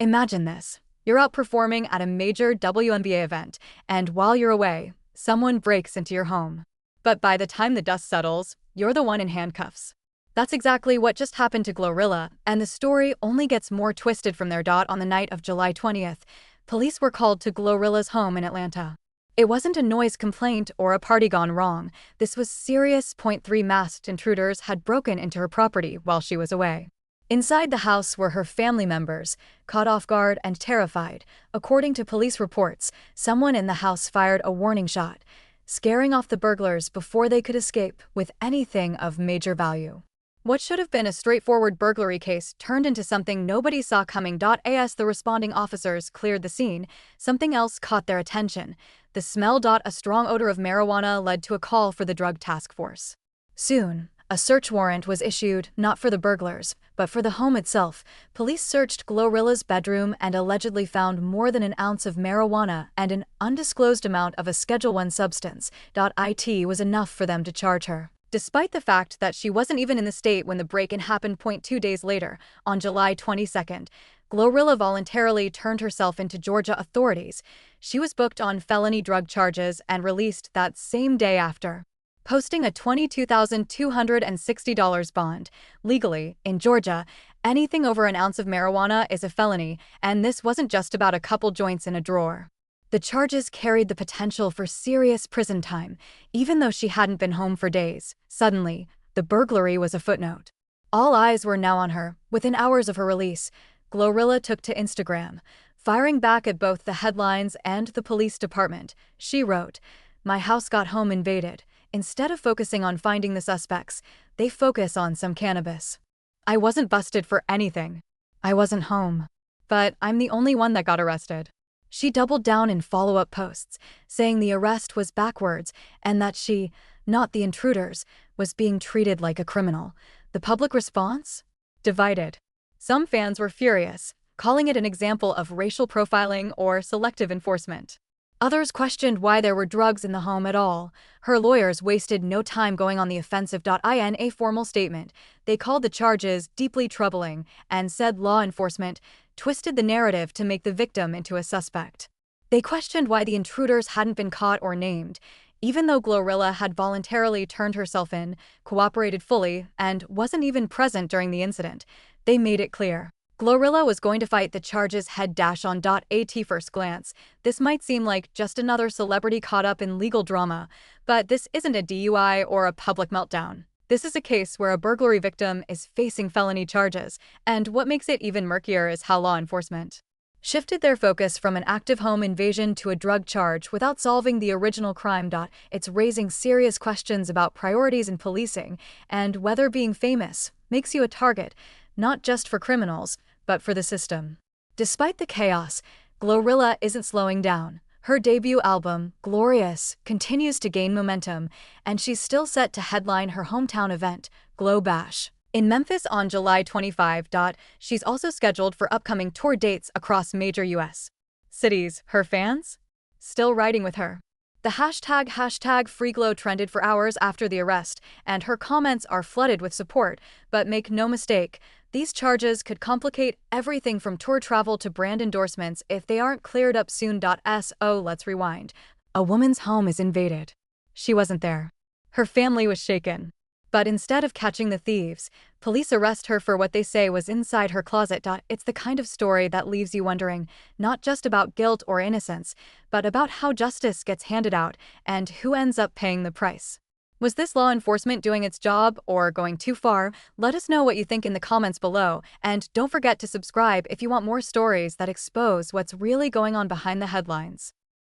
Imagine this. You're out performing at a major WNBA event, and while you're away, someone breaks into your home. But by the time the dust settles, you're the one in handcuffs. That's exactly what just happened to GloRilla, and the story only gets more twisted from there. On the night of July 20th, police were called to GloRilla's home in Atlanta. It wasn't a noise complaint or a party gone wrong. This was serious. Three masked intruders had broken into her property while she was away. Inside the house were her family members, caught off guard and terrified. According to police reports, someone in the house fired a warning shot, scaring off the burglars before they could escape with anything of major value. What should have been a straightforward burglary case turned into something nobody saw coming. As the responding officers cleared the scene, something else caught their attention. The smell. A strong odor of marijuana led to a call for the drug task force. Soon, a search warrant was issued, not for the burglars, but for the home itself. Police searched GloRilla's bedroom and allegedly found more than an ounce of marijuana and an undisclosed amount of a Schedule I substance. It was enough for them to charge her, despite the fact that she wasn't even in the state when the break-in happened. 2 days later, on July 22nd, GloRilla voluntarily turned herself into Georgia authorities. She was booked on felony drug charges and released that same day after posting a $22,260 bond. Legally, in Georgia, anything over an ounce of marijuana is a felony, and this wasn't just about a couple joints in a drawer. The charges carried the potential for serious prison time, even though she hadn't been home for days. Suddenly, the burglary was a footnote. All eyes were now on her. Within hours of her release, GloRilla took to Instagram, firing back at both the headlines and the police department. She wrote, "My house got home invaded. Instead of focusing on finding the suspects, they focus on some cannabis. I wasn't busted for anything. I wasn't home. But I'm the only one that got arrested." She doubled down in follow-up posts, saying the arrest was backwards and that she, not the intruders, was being treated like a criminal. The public response? Divided. Some fans were furious, calling it an example of racial profiling or selective enforcement. Others questioned why there were drugs in the home at all. Her lawyers wasted no time going on the offensive. In a formal statement, they called the charges deeply troubling and said law enforcement twisted the narrative to make the victim into a suspect. They questioned why the intruders hadn't been caught or named, even though GloRilla had voluntarily turned herself in, cooperated fully, and wasn't even present during the incident. They made it clear GloRilla was going to fight the charges head. On. At first glance, this might seem like just another celebrity caught up in legal drama, but this isn't a DUI or a public meltdown. This is a case where a burglary victim is facing felony charges, and what makes it even murkier is how law enforcement shifted their focus from an active home invasion to a drug charge without solving the original crime. It's raising serious questions about priorities in policing and whether being famous makes you a target, not just for criminals, but for the system. Despite the chaos, GloRilla isn't slowing down. Her debut album, Glorious, continues to gain momentum, and she's still set to headline her hometown event, Glo Bash, in Memphis on July 25. She's also scheduled for upcoming tour dates across major U.S. cities. Her fans? Still riding with her. The hashtag #FreeGlo trended for hours after the arrest, and her comments are flooded with support. But make no mistake, these charges could complicate everything from tour travel to brand endorsements if they aren't cleared up soon. Let's rewind. A woman's home is invaded. She wasn't there. Her family was shaken. But instead of catching the thieves, police arrest her for what they say was inside her closet. It's the kind of story that leaves you wondering, not just about guilt or innocence, but about how justice gets handed out and who ends up paying the price. Was this law enforcement doing its job or going too far? Let us know what you think in the comments below, and don't forget to subscribe if you want more stories that expose what's really going on behind the headlines.